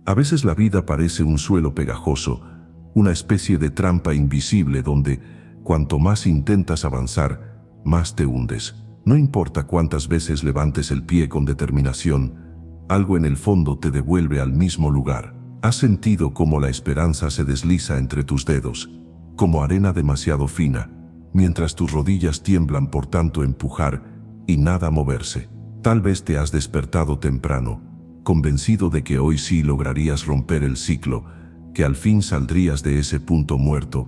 A veces la vida parece un suelo pegajoso, una especie de trampa invisible donde, cuanto más intentas avanzar, más te hundes. No importa cuántas veces levantes el pie con determinación, algo en el fondo te devuelve al mismo lugar. ¿Has sentido cómo la esperanza se desliza entre tus dedos, como arena demasiado fina, mientras tus rodillas tiemblan por tanto empujar y nada moverse? Tal vez te has despertado temprano, convencido de que hoy sí lograrías romper el ciclo, que al fin saldrías de ese punto muerto,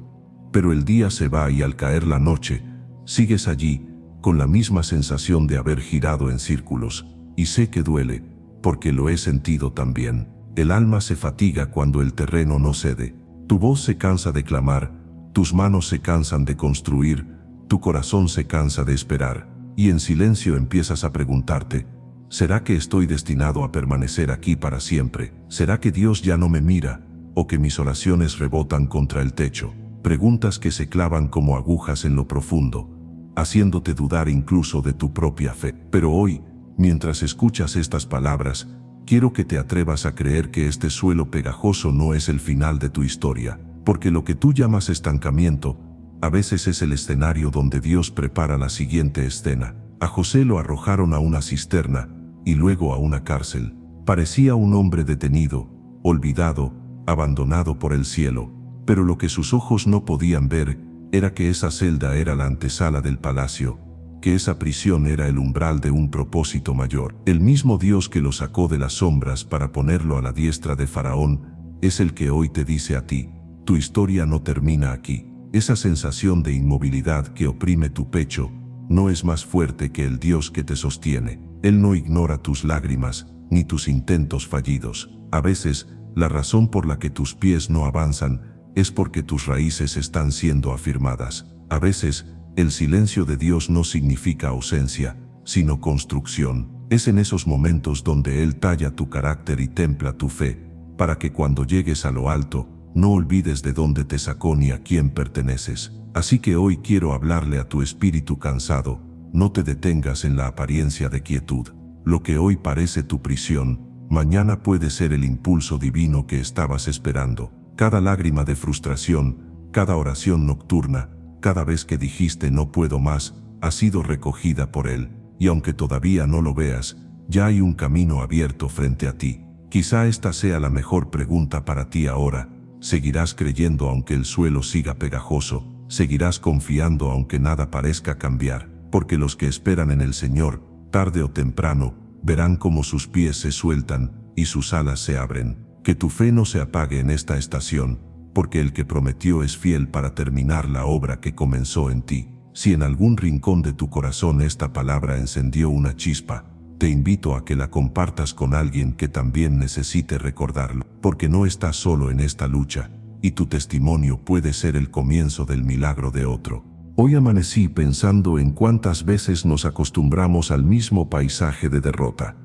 pero el día se va y al caer la noche, sigues allí, con la misma sensación de haber girado en círculos, y sé que duele, porque lo he sentido también. El alma se fatiga cuando el terreno no cede, tu voz se cansa de clamar, tus manos se cansan de construir, tu corazón se cansa de esperar, y en silencio empiezas a preguntarte, ¿será que estoy destinado a permanecer aquí para siempre? ¿Será que Dios ya no me mira, o que mis oraciones rebotan contra el techo? Preguntas que se clavan como agujas en lo profundo, haciéndote dudar incluso de tu propia fe. Pero hoy, mientras escuchas estas palabras, quiero que te atrevas a creer que este suelo pegajoso no es el final de tu historia, porque lo que tú llamas estancamiento, a veces es el escenario donde Dios prepara la siguiente escena. A José lo arrojaron a una cisterna, y luego a una cárcel. Parecía un hombre detenido, olvidado, abandonado por el cielo, pero lo que sus ojos no podían ver era que esa celda era la antesala del palacio, que esa prisión era el umbral de un propósito mayor. El mismo Dios que lo sacó de las sombras para ponerlo a la diestra de Faraón, es el que hoy te dice a ti, tu historia no termina aquí. Esa sensación de inmovilidad que oprime tu pecho, no es más fuerte que el Dios que te sostiene. Él no ignora tus lágrimas, ni tus intentos fallidos. A veces, la razón por la que tus pies no avanzan, es porque tus raíces están siendo afirmadas. A veces, el silencio de Dios no significa ausencia, sino construcción. Es en esos momentos donde Él talla tu carácter y templa tu fe, para que cuando llegues a lo alto, no olvides de dónde te sacó ni a quién perteneces. Así que hoy quiero hablarle a tu espíritu cansado, no te detengas en la apariencia de quietud. Lo que hoy parece tu prisión, mañana puede ser el impulso divino que estabas esperando. Cada lágrima de frustración, cada oración nocturna, cada vez que dijiste no puedo más, ha sido recogida por Él, y aunque todavía no lo veas, ya hay un camino abierto frente a ti. Quizá esta sea la mejor pregunta para ti ahora. ¿Seguirás creyendo aunque el suelo siga pegajoso? ¿Seguirás confiando aunque nada parezca cambiar? Porque los que esperan en el Señor, tarde o temprano, verán cómo sus pies se sueltan y sus alas se abren. Que tu fe no se apague en esta estación, porque el que prometió es fiel para terminar la obra que comenzó en ti. Si en algún rincón de tu corazón esta palabra encendió una chispa, te invito a que la compartas con alguien que también necesite recordarlo, porque no estás solo en esta lucha, y tu testimonio puede ser el comienzo del milagro de otro. Hoy amanecí pensando en cuántas veces nos acostumbramos al mismo paisaje de derrota,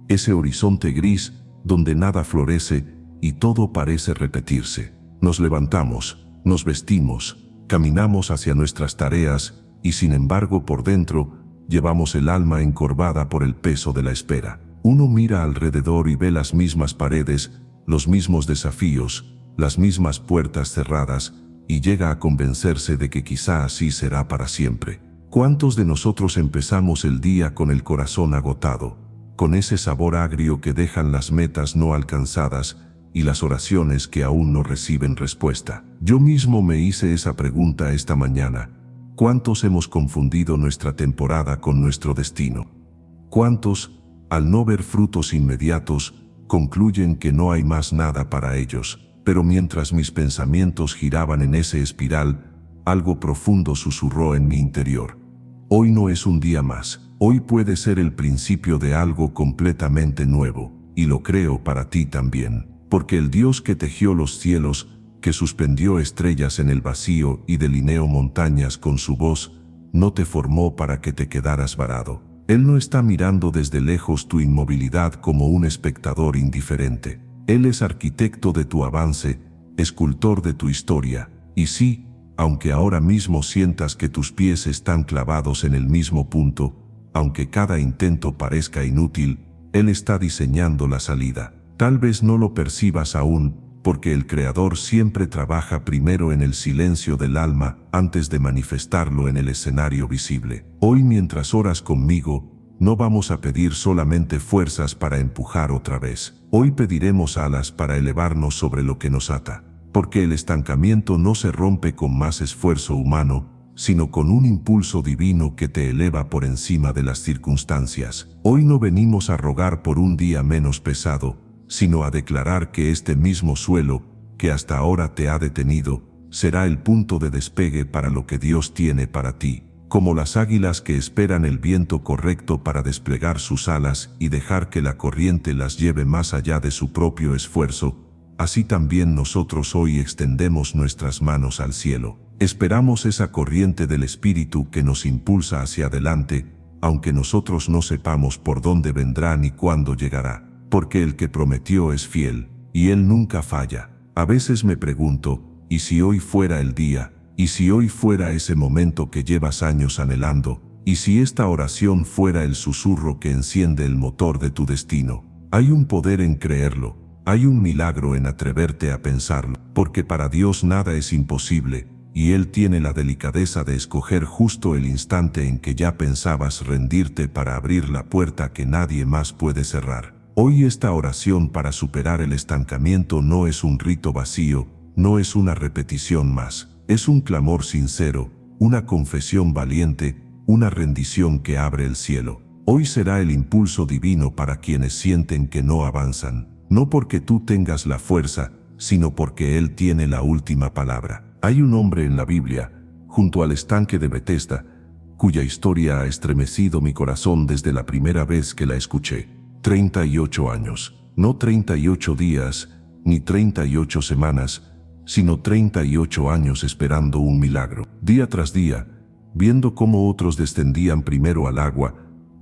ese horizonte gris donde nada florece y todo parece repetirse. Nos levantamos, nos vestimos, caminamos hacia nuestras tareas y sin embargo por dentro llevamos el alma encorvada por el peso de la espera. Uno mira alrededor y ve las mismas paredes, los mismos desafíos, las mismas puertas cerradas, y llega a convencerse de que quizá así será para siempre. ¿Cuántos de nosotros empezamos el día con el corazón agotado, con ese sabor agrio que dejan las metas no alcanzadas y las oraciones que aún no reciben respuesta? Yo mismo me hice esa pregunta esta mañana. ¿Cuántos hemos confundido nuestra temporada con nuestro destino? ¿Cuántos, al no ver frutos inmediatos, concluyen que no hay más nada para ellos? Pero mientras mis pensamientos giraban en ese espiral, algo profundo susurró en mi interior. Hoy no es un día más. Hoy puede ser el principio de algo completamente nuevo, y lo creo para ti también. Porque el Dios que tejió los cielos, que suspendió estrellas en el vacío y delineó montañas con su voz, no te formó para que te quedaras varado. Él no está mirando desde lejos tu inmovilidad como un espectador indiferente. Él es arquitecto de tu avance, escultor de tu historia. Y sí, aunque ahora mismo sientas que tus pies están clavados en el mismo punto, aunque cada intento parezca inútil, Él está diseñando la salida. Tal vez no lo percibas aún, porque el Creador siempre trabaja primero en el silencio del alma antes de manifestarlo en el escenario visible. Hoy, mientras oras conmigo, no vamos a pedir solamente fuerzas para empujar otra vez. Hoy pediremos alas para elevarnos sobre lo que nos ata, porque el estancamiento no se rompe con más esfuerzo humano, sino con un impulso divino que te eleva por encima de las circunstancias. Hoy no venimos a rogar por un día menos pesado, sino a declarar que este mismo suelo, que hasta ahora te ha detenido, será el punto de despegue para lo que Dios tiene para ti. Como las águilas que esperan el viento correcto para desplegar sus alas y dejar que la corriente las lleve más allá de su propio esfuerzo, así también nosotros hoy extendemos nuestras manos al cielo. Esperamos esa corriente del Espíritu que nos impulsa hacia adelante, aunque nosotros no sepamos por dónde vendrá ni cuándo llegará, porque el que prometió es fiel, y Él nunca falla. A veces me pregunto, ¿y si hoy fuera el día? ¿Y si hoy fuera ese momento que llevas años anhelando? ¿Y si esta oración fuera el susurro que enciende el motor de tu destino? Hay un poder en creerlo, hay un milagro en atreverte a pensarlo, porque para Dios nada es imposible, y Él tiene la delicadeza de escoger justo el instante en que ya pensabas rendirte para abrir la puerta que nadie más puede cerrar. Hoy esta oración para superar el estancamiento no es un rito vacío, no es una repetición más. Es un clamor sincero, una confesión valiente, una rendición que abre el cielo. Hoy será el impulso divino para quienes sienten que no avanzan, no porque tú tengas la fuerza, sino porque Él tiene la última palabra. Hay un hombre en la Biblia, junto al estanque de Betesda, cuya historia ha estremecido mi corazón desde la primera vez que la escuché. 38 años, no 38 días, ni 38 semanas, sino 38 años esperando un milagro. Día tras día, viendo cómo otros descendían primero al agua,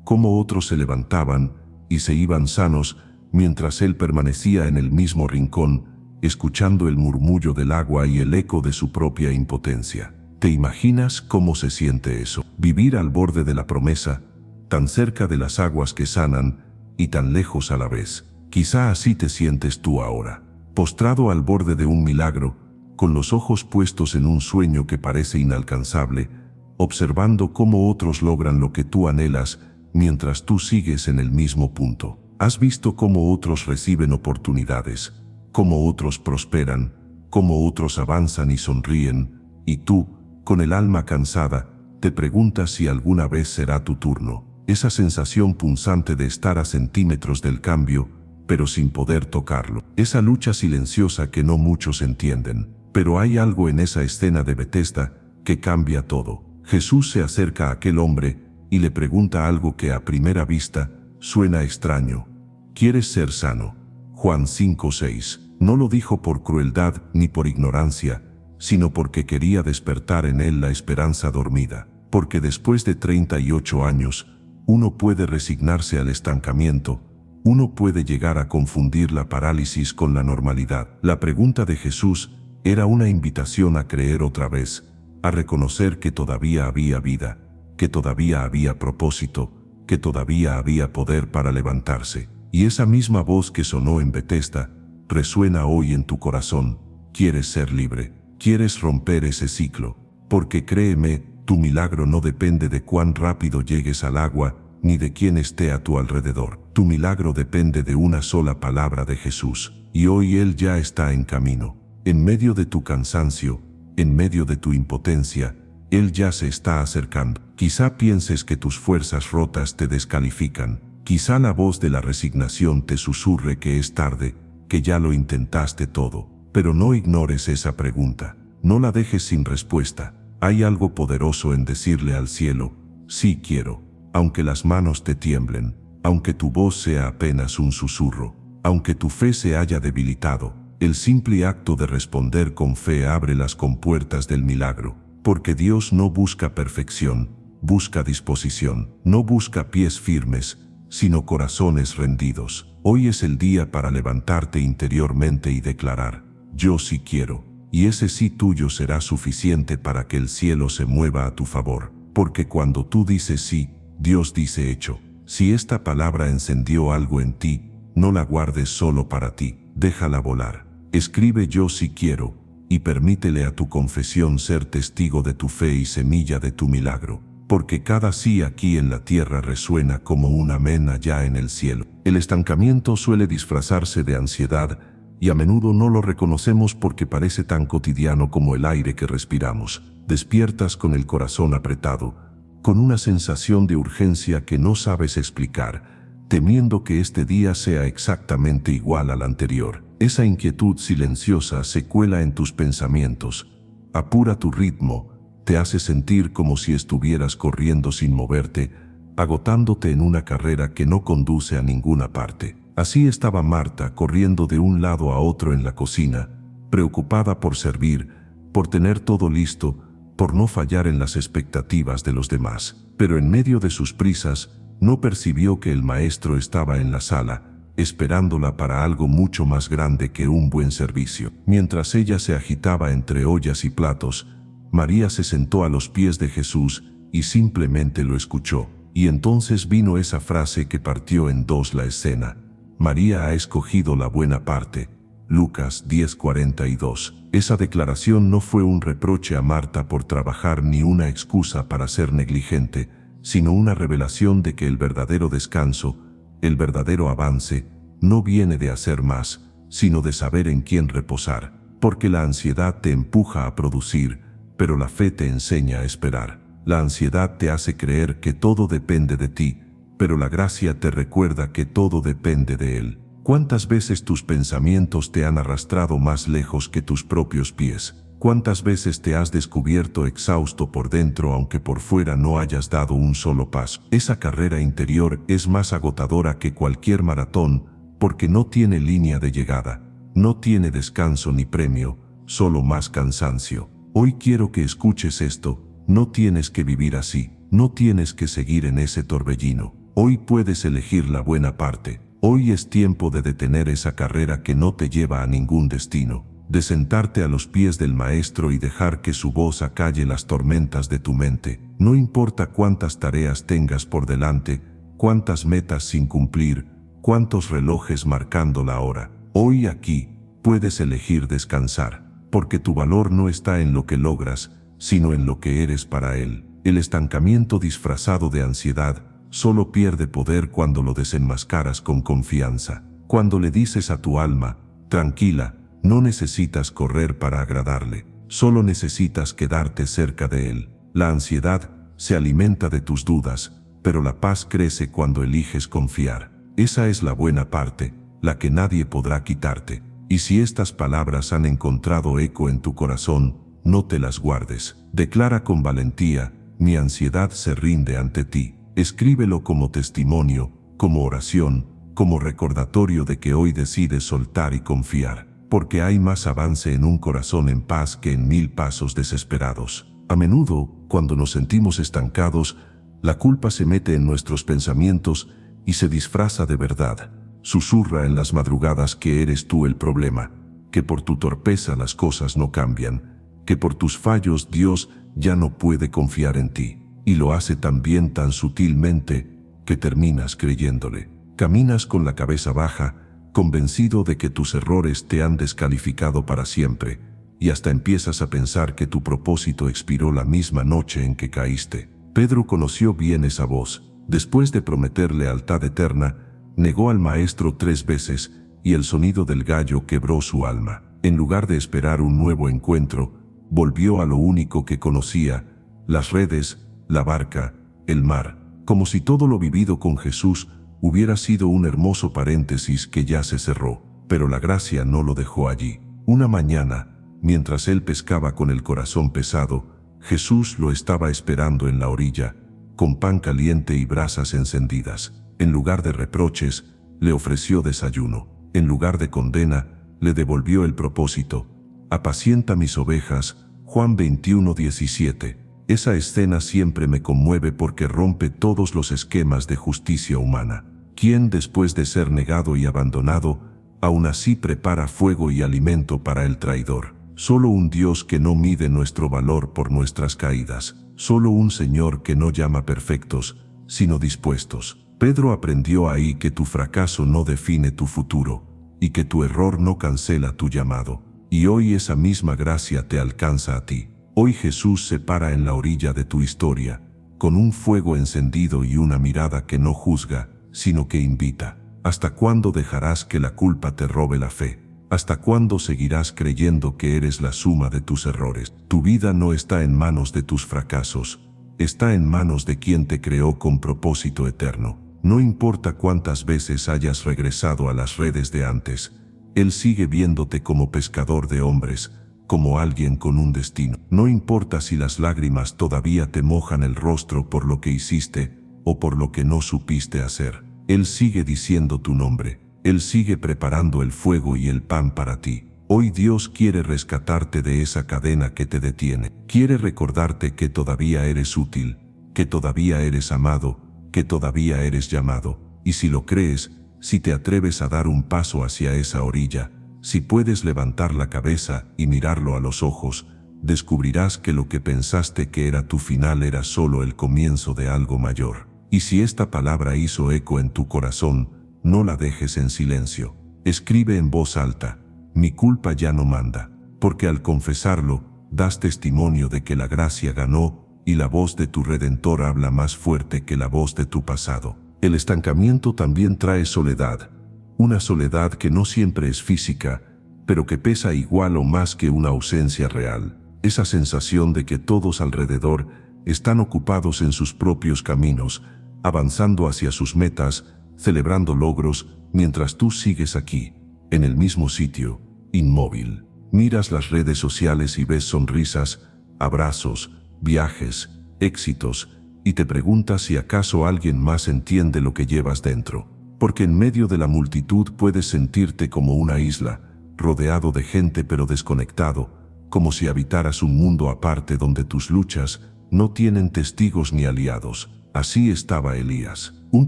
cómo otros se levantaban y se iban sanos, mientras él permanecía en el mismo rincón, escuchando el murmullo del agua y el eco de su propia impotencia. ¿Te imaginas cómo se siente eso? Vivir al borde de la promesa, tan cerca de las aguas que sanan y tan lejos a la vez. Quizá así te sientes tú ahora, postrado al borde de un milagro, con los ojos puestos en un sueño que parece inalcanzable, observando cómo otros logran lo que tú anhelas mientras tú sigues en el mismo punto. Has visto cómo otros reciben oportunidades, cómo otros prosperan, cómo otros avanzan y sonríen, y tú, con el alma cansada, te preguntas si alguna vez será tu turno. Esa sensación punzante de estar a centímetros del cambio, pero sin poder tocarlo. Esa lucha silenciosa que no muchos entienden. Pero hay algo en esa escena de Betesda que cambia todo. Jesús se acerca a aquel hombre y le pregunta algo que a primera vista suena extraño. ¿Quieres ser sano? Juan 5:6. No lo dijo por crueldad ni por ignorancia, sino porque quería despertar en él la esperanza dormida. Porque después de 38 años, uno puede resignarse al estancamiento, uno puede llegar a confundir la parálisis con la normalidad. La pregunta de Jesús era una invitación a creer otra vez, a reconocer que todavía había vida, que todavía había propósito, que todavía había poder para levantarse. Y esa misma voz que sonó en Betesda resuena hoy en tu corazón. Quieres ser libre, quieres romper ese ciclo, porque créeme, tu milagro no depende de cuán rápido llegues al agua, ni de quién esté a tu alrededor. Tu milagro depende de una sola palabra de Jesús, y hoy Él ya está en camino. En medio de tu cansancio, en medio de tu impotencia, Él ya se está acercando. Quizá pienses que tus fuerzas rotas te descalifican. Quizá la voz de la resignación te susurre que es tarde, que ya lo intentaste todo. Pero no ignores esa pregunta. No la dejes sin respuesta. Hay algo poderoso en decirle al cielo, sí quiero, aunque las manos te tiemblen, aunque tu voz sea apenas un susurro, aunque tu fe se haya debilitado. El simple acto de responder con fe abre las compuertas del milagro, porque Dios no busca perfección, busca disposición, no busca pies firmes, sino corazones rendidos. Hoy es el día para levantarte interiormente y declarar, yo sí quiero, y ese sí tuyo será suficiente para que el cielo se mueva a tu favor, porque cuando tú dices sí, Dios dice hecho. Si esta palabra encendió algo en ti, no la guardes solo para ti, déjala volar. Escribe yo sí quiero, y permítele a tu confesión ser testigo de tu fe y semilla de tu milagro, porque cada sí aquí en la tierra resuena como un amén allá en el cielo. El estancamiento suele disfrazarse de ansiedad, y a menudo no lo reconocemos porque parece tan cotidiano como el aire que respiramos. Despiertas con el corazón apretado, con una sensación de urgencia que no sabes explicar, temiendo que este día sea exactamente igual al anterior. Esa inquietud silenciosa se cuela en tus pensamientos, apura tu ritmo, te hace sentir como si estuvieras corriendo sin moverte, agotándote en una carrera que no conduce a ninguna parte. Así estaba Marta corriendo de un lado a otro en la cocina, preocupada por servir, por tener todo listo, por no fallar en las expectativas de los demás. Pero en medio de sus prisas, no percibió que el maestro estaba en la sala, esperándola para algo mucho más grande que un buen servicio. Mientras ella se agitaba entre ollas y platos, María se sentó a los pies de Jesús y simplemente lo escuchó. Y entonces vino esa frase que partió en dos la escena. María ha escogido la buena parte. Lucas 10:42. Esa declaración no fue un reproche a Marta por trabajar ni una excusa para ser negligente, sino una revelación de que el verdadero descanso, el verdadero avance, no viene de hacer más, sino de saber en quién reposar, porque la ansiedad te empuja a producir, pero la fe te enseña a esperar. La ansiedad te hace creer que todo depende de ti, pero la gracia te recuerda que todo depende de Él. ¿Cuántas veces tus pensamientos te han arrastrado más lejos que tus propios pies? ¿Cuántas veces te has descubierto exhausto por dentro aunque por fuera no hayas dado un solo paso? Esa carrera interior es más agotadora que cualquier maratón porque no tiene línea de llegada, no tiene descanso ni premio, solo más cansancio. Hoy quiero que escuches esto, no tienes que vivir así, no tienes que seguir en ese torbellino. Hoy puedes elegir la buena parte. Hoy es tiempo de detener esa carrera que no te lleva a ningún destino, de sentarte a los pies del Maestro y dejar que su voz acalle las tormentas de tu mente. No importa cuántas tareas tengas por delante, cuántas metas sin cumplir, cuántos relojes marcando la hora. Hoy aquí puedes elegir descansar, porque tu valor no está en lo que logras, sino en lo que eres para Él. El estancamiento disfrazado de ansiedad solo pierde poder cuando lo desenmascaras con confianza. Cuando le dices a tu alma, tranquila, no necesitas correr para agradarle, solo necesitas quedarte cerca de Él. La ansiedad se alimenta de tus dudas, pero la paz crece cuando eliges confiar. Esa es la buena parte, la que nadie podrá quitarte. Y si estas palabras han encontrado eco en tu corazón, no te las guardes. Declara con valentía, mi ansiedad se rinde ante ti. Escríbelo como testimonio, como oración, como recordatorio de que hoy decides soltar y confiar, porque hay más avance en un corazón en paz que en 1000 pasos desesperados. A menudo, cuando nos sentimos estancados, la culpa se mete en nuestros pensamientos y se disfraza de verdad. Susurra en las madrugadas que eres tú el problema, que por tu torpeza las cosas no cambian, que por tus fallos Dios ya no puede confiar en ti. Y lo hace también tan sutilmente que terminas creyéndole. Caminas con la cabeza baja, convencido de que tus errores te han descalificado para siempre, y hasta empiezas a pensar que tu propósito expiró la misma noche en que caíste. Pedro conoció bien esa voz. Después de prometer lealtad eterna, negó al Maestro 3 veces, y el sonido del gallo quebró su alma. En lugar de esperar un nuevo encuentro, volvió a lo único que conocía, las redes, la barca, el mar, como si todo lo vivido con Jesús hubiera sido un hermoso paréntesis que ya se cerró. Pero la gracia no lo dejó allí. Una mañana, mientras él pescaba con el corazón pesado, Jesús lo estaba esperando en la orilla, con pan caliente y brasas encendidas. En lugar de reproches, le ofreció desayuno. En lugar de condena, le devolvió el propósito. Apacienta mis ovejas, Juan 21:17. Esa escena siempre me conmueve porque rompe todos los esquemas de justicia humana. ¿Quién, después de ser negado y abandonado, aún así prepara fuego y alimento para el traidor? Solo un Dios que no mide nuestro valor por nuestras caídas. Solo un Señor que no llama perfectos, sino dispuestos. Pedro aprendió ahí que tu fracaso no define tu futuro y que tu error no cancela tu llamado. Y hoy esa misma gracia te alcanza a ti. Hoy Jesús se para en la orilla de tu historia, con un fuego encendido y una mirada que no juzga, sino que invita. ¿Hasta cuándo dejarás que la culpa te robe la fe? ¿Hasta cuándo seguirás creyendo que eres la suma de tus errores? Tu vida no está en manos de tus fracasos, está en manos de quien te creó con propósito eterno. No importa cuántas veces hayas regresado a las redes de antes, Él sigue viéndote como pescador de hombres, como alguien con un destino. No importa si las lágrimas todavía te mojan el rostro por lo que hiciste o por lo que no supiste hacer. Él sigue diciendo tu nombre. Él sigue preparando el fuego y el pan para ti. Hoy Dios quiere rescatarte de esa cadena que te detiene. Quiere recordarte que todavía eres útil, que todavía eres amado, que todavía eres llamado. Y si lo crees, si te atreves a dar un paso hacia esa orilla, si puedes levantar la cabeza y mirarlo a los ojos, descubrirás que lo que pensaste que era tu final era solo el comienzo de algo mayor. Y si esta palabra hizo eco en tu corazón, no la dejes en silencio. Escribe en voz alta: mi culpa ya no manda, porque al confesarlo, das testimonio de que la gracia ganó y la voz de tu Redentor habla más fuerte que la voz de tu pasado. El estancamiento también trae soledad, una soledad que no siempre es física, pero que pesa igual o más que una ausencia real. Esa sensación de que todos alrededor están ocupados en sus propios caminos, avanzando hacia sus metas, celebrando logros, mientras tú sigues aquí, en el mismo sitio, inmóvil. Miras las redes sociales y ves sonrisas, abrazos, viajes, éxitos, y te preguntas si acaso alguien más entiende lo que llevas dentro. Porque en medio de la multitud puedes sentirte como una isla, rodeado de gente pero desconectado, como si habitaras un mundo aparte donde tus luchas no tienen testigos ni aliados. Así estaba Elías, un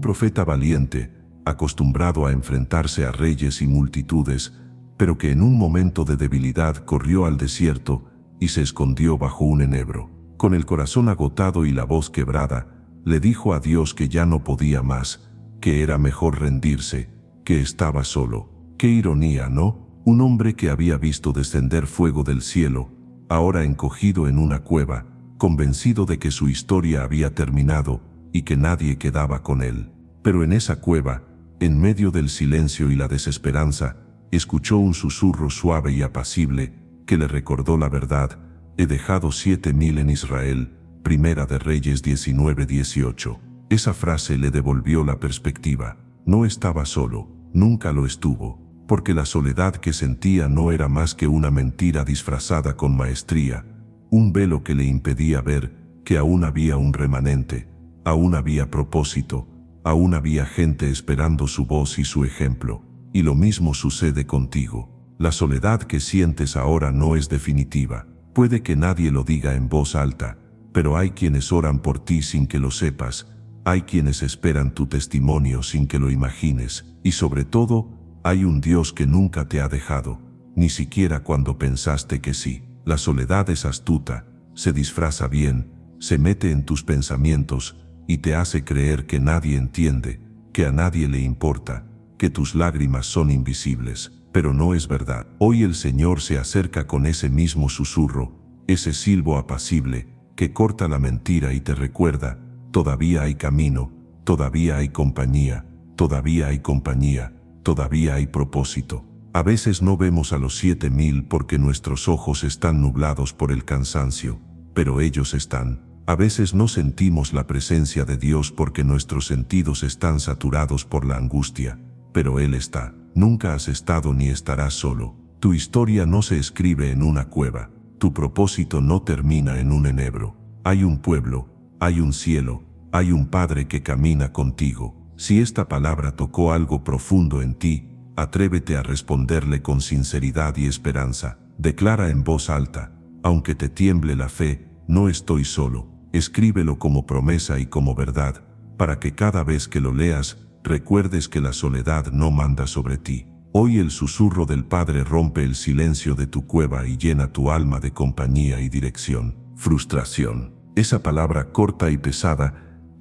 profeta valiente, acostumbrado a enfrentarse a reyes y multitudes, pero que en un momento de debilidad corrió al desierto y se escondió bajo un enebro. Con el corazón agotado y la voz quebrada, le dijo a Dios que ya no podía más, que era mejor rendirse, que estaba solo. Qué ironía, ¿no? Un hombre que había visto descender fuego del cielo, ahora encogido en una cueva, convencido de que su historia había terminado y que nadie quedaba con él. Pero en esa cueva, en medio del silencio y la desesperanza, escuchó un susurro suave y apacible que le recordó la verdad: he dejado 7,000 en Israel. Primera de Reyes 19:18. Esa frase le devolvió la perspectiva. No estaba solo, nunca lo estuvo, porque la soledad que sentía no era más que una mentira disfrazada con maestría, un velo que le impedía ver que aún había un remanente, aún había propósito, aún había gente esperando su voz y su ejemplo. Y lo mismo sucede contigo. La soledad que sientes ahora no es definitiva. Puede que nadie lo diga en voz alta, pero hay quienes oran por ti sin que lo sepas, hay quienes esperan tu testimonio sin que lo imagines, y sobre todo, hay un Dios que nunca te ha dejado, ni siquiera cuando pensaste que sí. La soledad es astuta, se disfraza bien, se mete en tus pensamientos y te hace creer que nadie entiende, que a nadie le importa, que tus lágrimas son invisibles. Pero no es verdad. Hoy el Señor se acerca con ese mismo susurro, ese silbo apacible, que corta la mentira y te recuerda: todavía hay camino, todavía hay compañía, todavía hay compañía, todavía hay propósito. A veces no vemos a los 7,000 porque nuestros ojos están nublados por el cansancio, pero ellos están. A veces no sentimos la presencia de Dios porque nuestros sentidos están saturados por la angustia, pero Él está. Nunca has estado ni estarás solo. Tu historia no se escribe en una cueva. Tu propósito no termina en un enebro. Hay un pueblo, hay un cielo, hay un Padre que camina contigo. Si esta palabra tocó algo profundo en ti, atrévete a responderle con sinceridad y esperanza. Declara en voz alta: aunque te tiemble la fe, no estoy solo. Escríbelo como promesa y como verdad, para que cada vez que lo leas, recuerdes que la soledad no manda sobre ti. Hoy el susurro del Padre rompe el silencio de tu cueva y llena tu alma de compañía y dirección. Frustración. Esa palabra corta y pesada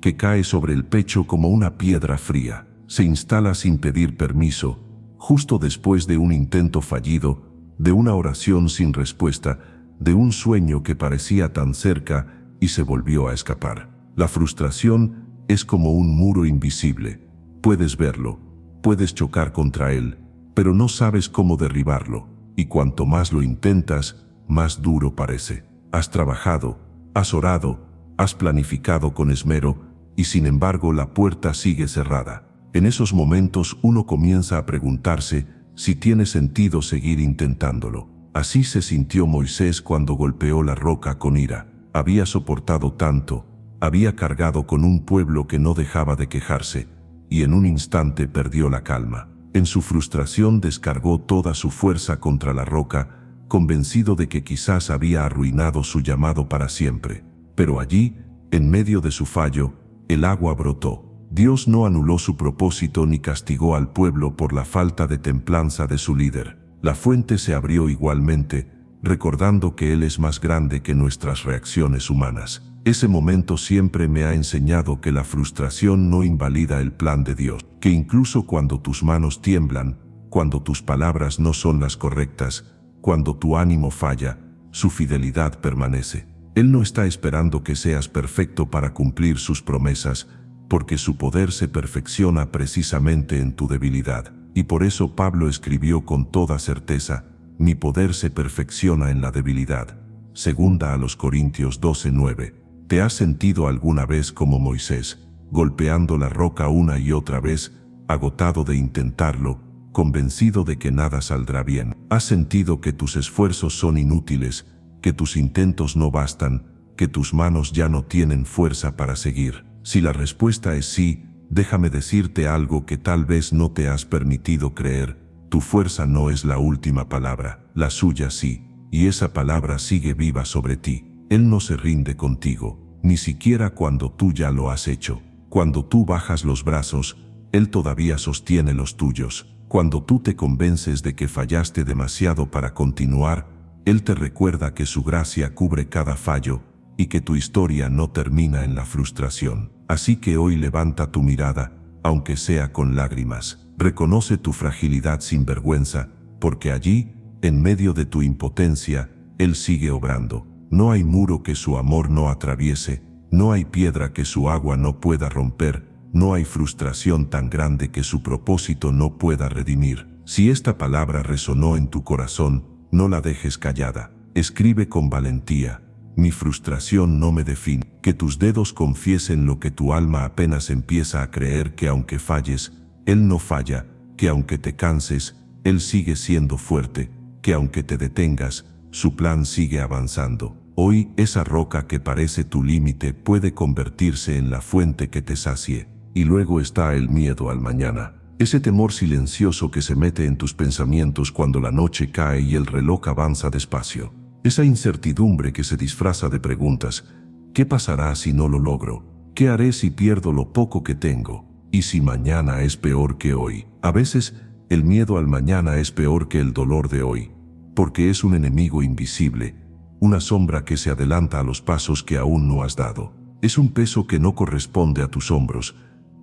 que cae sobre el pecho como una piedra fría. Se instala sin pedir permiso, justo después de un intento fallido, de una oración sin respuesta, de un sueño que parecía tan cerca y se volvió a escapar. La frustración es como un muro invisible. Puedes verlo, puedes chocar contra él, pero no sabes cómo derribarlo, y cuanto más lo intentas, más duro parece. Has trabajado, has orado, has planificado con esmero, y sin embargo la puerta sigue cerrada. En esos momentos uno comienza a preguntarse si tiene sentido seguir intentándolo. Así se sintió Moisés cuando golpeó la roca con ira. Había soportado tanto, había cargado con un pueblo que no dejaba de quejarse, y en un instante perdió la calma. En su frustración descargó toda su fuerza contra la roca, convencido de que quizás había arruinado su llamado para siempre. Pero allí, en medio de su fallo, el agua brotó. Dios no anuló su propósito ni castigó al pueblo por la falta de templanza de su líder. La fuente se abrió igualmente, recordando que Él es más grande que nuestras reacciones humanas. Ese momento siempre me ha enseñado que la frustración no invalida el plan de Dios, que incluso cuando tus manos tiemblan, cuando tus palabras no son las correctas, cuando tu ánimo falla, su fidelidad permanece. Él no está esperando que seas perfecto para cumplir sus promesas, porque su poder se perfecciona precisamente en tu debilidad. Y por eso Pablo escribió con toda certeza: mi poder se perfecciona en la debilidad. Segunda a los Corintios 12:9. ¿Te has sentido alguna vez como Moisés, golpeando la roca una y otra vez, agotado de intentarlo, convencido de que nada saldrá bien? ¿Has sentido que tus esfuerzos son inútiles, que tus intentos no bastan, que tus manos ya no tienen fuerza para seguir? Si la respuesta es sí, déjame decirte algo que tal vez no te has permitido creer. Tu fuerza no es la última palabra, la suya sí, y esa palabra sigue viva sobre ti. Él no se rinde contigo, ni siquiera cuando tú ya lo has hecho. Cuando tú bajas los brazos, Él todavía sostiene los tuyos. Cuando tú te convences de que fallaste demasiado para continuar, Él te recuerda que su gracia cubre cada fallo y que tu historia no termina en la frustración. Así que hoy levanta tu mirada, aunque sea con lágrimas. Reconoce tu fragilidad sin vergüenza, porque allí, en medio de tu impotencia, Él sigue obrando. No hay muro que su amor no atraviese, no hay piedra que su agua no pueda romper, no hay frustración tan grande que su propósito no pueda redimir. Si esta palabra resonó en tu corazón, no la dejes callada. Escribe con valentía: mi frustración no me define. Que tus dedos confiesen lo que tu alma apenas empieza a creer, que aunque falles, Él no falla, que aunque te canses, Él sigue siendo fuerte, que aunque te detengas, su plan sigue avanzando. Hoy esa roca que parece tu límite puede convertirse en la fuente que te sacie. Y luego está el miedo al mañana. Ese temor silencioso que se mete en tus pensamientos cuando la noche cae y el reloj avanza despacio. Esa incertidumbre que se disfraza de preguntas: ¿qué pasará si no lo logro? ¿Qué haré si pierdo lo poco que tengo? ¿Y si mañana es peor que hoy? A veces, el miedo al mañana es peor que el dolor de hoy, porque es un enemigo invisible, una sombra que se adelanta a los pasos que aún no has dado. Es un peso que no corresponde a tus hombros,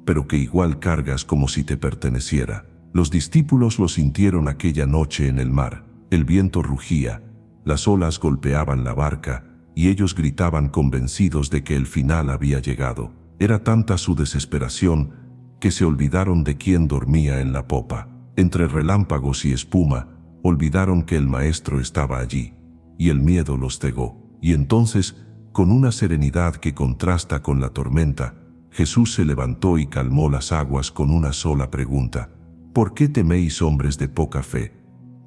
pero que igual cargas como si te perteneciera. Los discípulos lo sintieron aquella noche en el mar. El viento rugía, las olas golpeaban la barca, y ellos gritaban convencidos de que el final había llegado. Era tanta su desesperación que se olvidaron de quién dormía en la popa. Entre relámpagos y espuma, olvidaron que el Maestro estaba allí, y el miedo los cegó. Y entonces, con una serenidad que contrasta con la tormenta, Jesús se levantó y calmó las aguas con una sola pregunta: ¿por qué teméis, hombres de poca fe?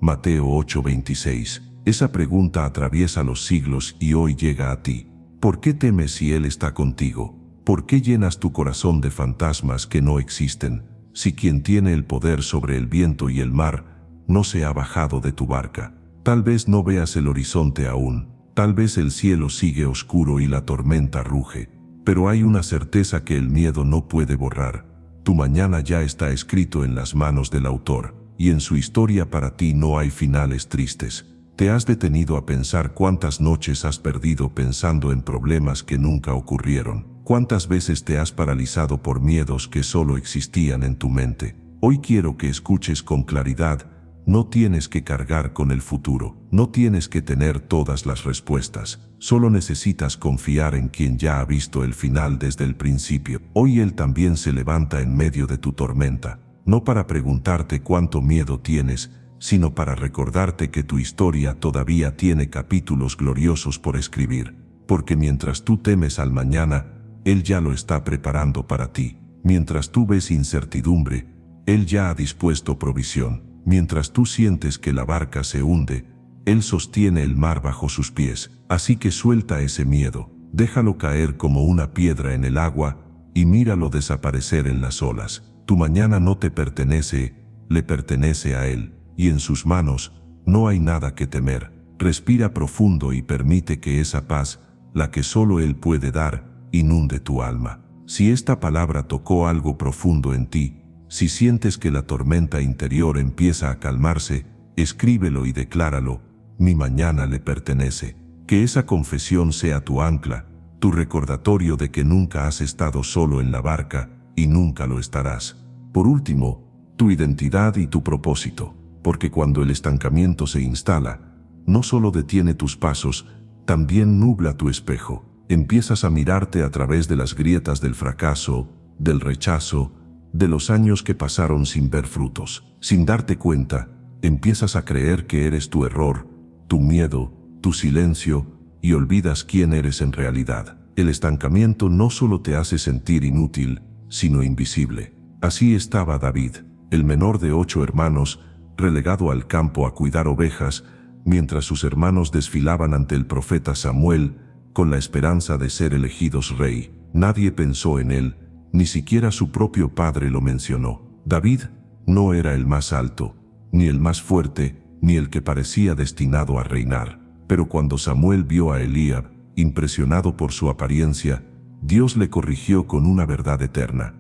Mateo 8:26. Esa pregunta atraviesa los siglos y hoy llega a ti. ¿Por qué temes si Él está contigo? ¿Por qué llenas tu corazón de fantasmas que no existen, si quien tiene el poder sobre el viento y el mar no se ha bajado de tu barca? Tal vez no veas el horizonte aún, tal vez el cielo sigue oscuro y la tormenta ruge, pero hay una certeza que el miedo no puede borrar. Tu mañana ya está escrito en las manos del autor, y en su historia para ti no hay finales tristes. ¿Te has detenido a pensar cuántas noches has perdido pensando en problemas que nunca ocurrieron? ¿Cuántas veces te has paralizado por miedos que solo existían en tu mente? Hoy quiero que escuches con claridad. No tienes que cargar con el futuro, no tienes que tener todas las respuestas, solo necesitas confiar en quien ya ha visto el final desde el principio. Hoy Él también se levanta en medio de tu tormenta, no para preguntarte cuánto miedo tienes, sino para recordarte que tu historia todavía tiene capítulos gloriosos por escribir, porque mientras tú temes al mañana, Él ya lo está preparando para ti. Mientras tú ves incertidumbre, Él ya ha dispuesto provisión. Mientras tú sientes que la barca se hunde, Él sostiene el mar bajo sus pies. Así que suelta ese miedo, déjalo caer como una piedra en el agua y míralo desaparecer en las olas. Tu mañana no te pertenece, le pertenece a Él, y en sus manos no hay nada que temer. Respira profundo y permite que esa paz, la que solo Él puede dar, inunde tu alma. Si esta palabra tocó algo profundo en ti, si sientes que la tormenta interior empieza a calmarse, escríbelo y decláralo: mi mañana le pertenece. Que esa confesión sea tu ancla, tu recordatorio de que nunca has estado solo en la barca y nunca lo estarás. Por último, tu identidad y tu propósito, porque cuando el estancamiento se instala, no solo detiene tus pasos, también nubla tu espejo. Empiezas a mirarte a través de las grietas del fracaso, del rechazo, de los años que pasaron sin ver frutos. Sin darte cuenta, empiezas a creer que eres tu error, tu miedo, tu silencio, y olvidas quién eres en realidad. El estancamiento no solo te hace sentir inútil, sino invisible. Así estaba David, el menor de 8 hermanos, relegado al campo a cuidar ovejas, mientras sus hermanos desfilaban ante el profeta Samuel, con la esperanza de ser elegidos rey. Nadie pensó en él, ni siquiera su propio padre lo mencionó. David no era el más alto, ni el más fuerte, ni el que parecía destinado a reinar. Pero cuando Samuel vio a Eliab, impresionado por su apariencia, Dios le corrigió con una verdad eterna.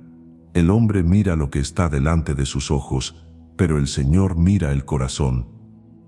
El hombre mira lo que está delante de sus ojos, pero el Señor mira el corazón.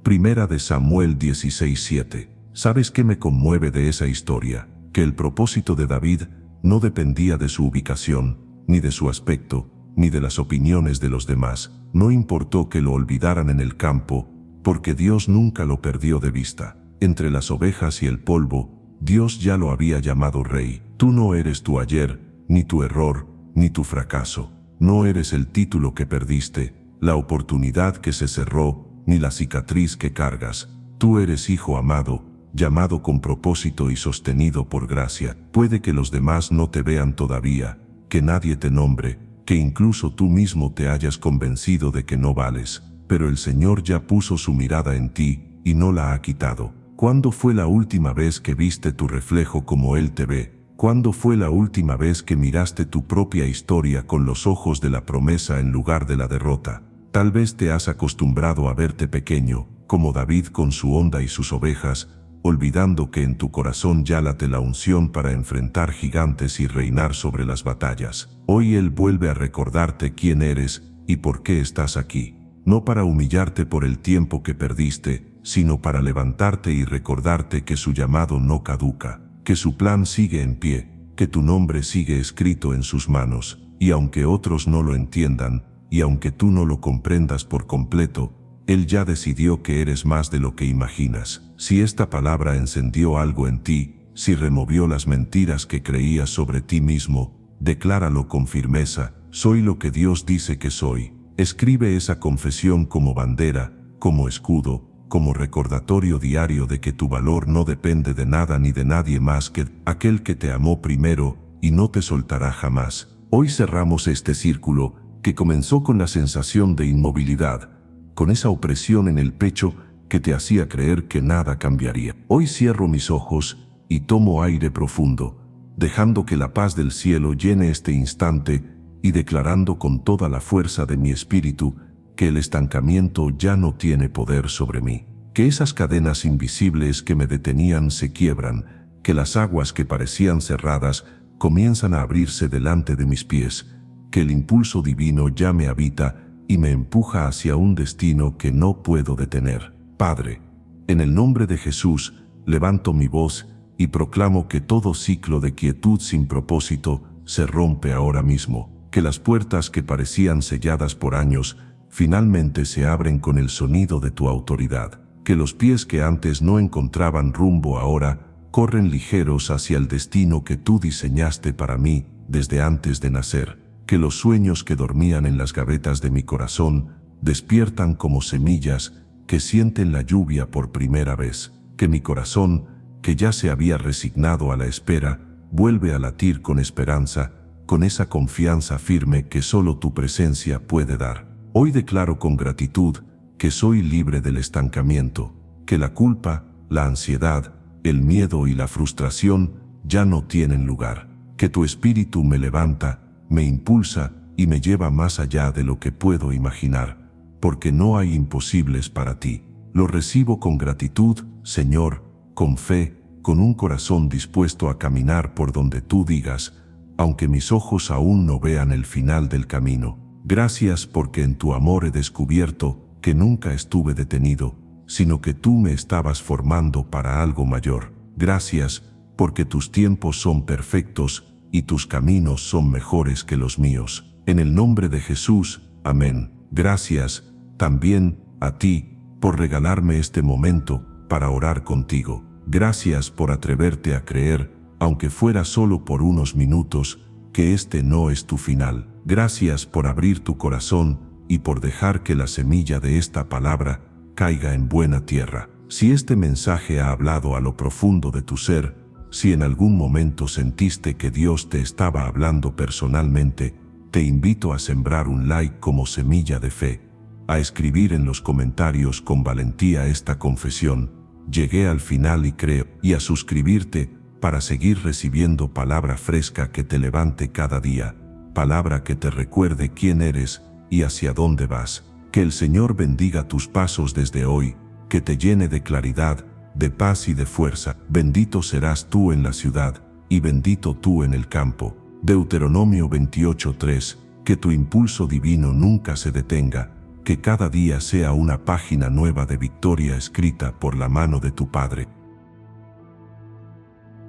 Primera de Samuel 16:7. ¿Sabes qué me conmueve de esa historia? Que el propósito de David no dependía de su ubicación, ni de su aspecto, ni de las opiniones de los demás. No importó que lo olvidaran en el campo, porque Dios nunca lo perdió de vista. Entre las ovejas y el polvo, Dios ya lo había llamado rey. Tú no eres tu ayer, ni tu error, ni tu fracaso. No eres el título que perdiste, la oportunidad que se cerró, ni la cicatriz que cargas. Tú eres hijo amado, llamado con propósito y sostenido por gracia. Puede que los demás no te vean todavía, que nadie te nombre, que incluso tú mismo te hayas convencido de que no vales, pero el Señor ya puso su mirada en ti y no la ha quitado. ¿Cuándo fue la última vez que viste tu reflejo como Él te ve? ¿Cuándo fue la última vez que miraste tu propia historia con los ojos de la promesa en lugar de la derrota? Tal vez te has acostumbrado a verte pequeño, como David con su onda y sus ovejas, olvidando que en tu corazón ya late la unción para enfrentar gigantes y reinar sobre las batallas. Hoy Él vuelve a recordarte quién eres y por qué estás aquí. No para humillarte por el tiempo que perdiste, sino para levantarte y recordarte que su llamado no caduca, que su plan sigue en pie, que tu nombre sigue escrito en sus manos, y aunque otros no lo entiendan, y aunque tú no lo comprendas por completo, Él ya decidió que eres más de lo que imaginas. Si esta palabra encendió algo en ti, si removió las mentiras que creías sobre ti mismo, decláralo con firmeza: soy lo que Dios dice que soy. Escribe esa confesión como bandera, como escudo, como recordatorio diario de que tu valor no depende de nada ni de nadie más que aquel que te amó primero y no te soltará jamás. Hoy cerramos este círculo que comenzó con la sensación de inmovilidad, con esa opresión en el pecho que te hacía creer que nada cambiaría. Hoy cierro mis ojos y tomo aire profundo, dejando que la paz del cielo llene este instante y declarando con toda la fuerza de mi espíritu que el estancamiento ya no tiene poder sobre mí, que esas cadenas invisibles que me detenían se quiebran, que las aguas que parecían cerradas comienzan a abrirse delante de mis pies, que el impulso divino ya me habita y me empuja hacia un destino que no puedo detener. Padre, en el nombre de Jesús, levanto mi voz y proclamo que todo ciclo de quietud sin propósito se rompe ahora mismo, que las puertas que parecían selladas por años finalmente se abren con el sonido de tu autoridad, que los pies que antes no encontraban rumbo ahora corren ligeros hacia el destino que tú diseñaste para mí desde antes de nacer, que los sueños que dormían en las gavetas de mi corazón despiertan como semillas que sienten la lluvia por primera vez, que mi corazón, que ya se había resignado a la espera, vuelve a latir con esperanza, con esa confianza firme que solo tu presencia puede dar. Hoy declaro con gratitud que soy libre del estancamiento, que la culpa, la ansiedad, el miedo y la frustración ya no tienen lugar, que tu espíritu me levanta, me impulsa y me lleva más allá de lo que puedo imaginar, porque no hay imposibles para ti. Lo recibo con gratitud, Señor, con fe, con un corazón dispuesto a caminar por donde tú digas, aunque mis ojos aún no vean el final del camino. Gracias porque en tu amor he descubierto que nunca estuve detenido, sino que tú me estabas formando para algo mayor. Gracias porque tus tiempos son perfectos y tus caminos son mejores que los míos. En el nombre de Jesús, amén. Gracias, también, a ti, por regalarme este momento para orar contigo. Gracias por atreverte a creer, aunque fuera solo por unos minutos, que este no es tu final. Gracias por abrir tu corazón y por dejar que la semilla de esta palabra caiga en buena tierra. Si este mensaje ha hablado a lo profundo de tu ser, si en algún momento sentiste que Dios te estaba hablando personalmente, te invito a sembrar un like como semilla de fe, a escribir en los comentarios con valentía esta confesión: llegué al final y creo, y a suscribirte para seguir recibiendo palabra fresca que te levante cada día, palabra que te recuerde quién eres y hacia dónde vas. Que el Señor bendiga tus pasos desde hoy, que te llene de claridad, de paz y de fuerza. Bendito serás tú en la ciudad, y bendito tú en el campo. Deuteronomio 28:3. Que tu impulso divino nunca se detenga, que cada día sea una página nueva de victoria escrita por la mano de tu Padre.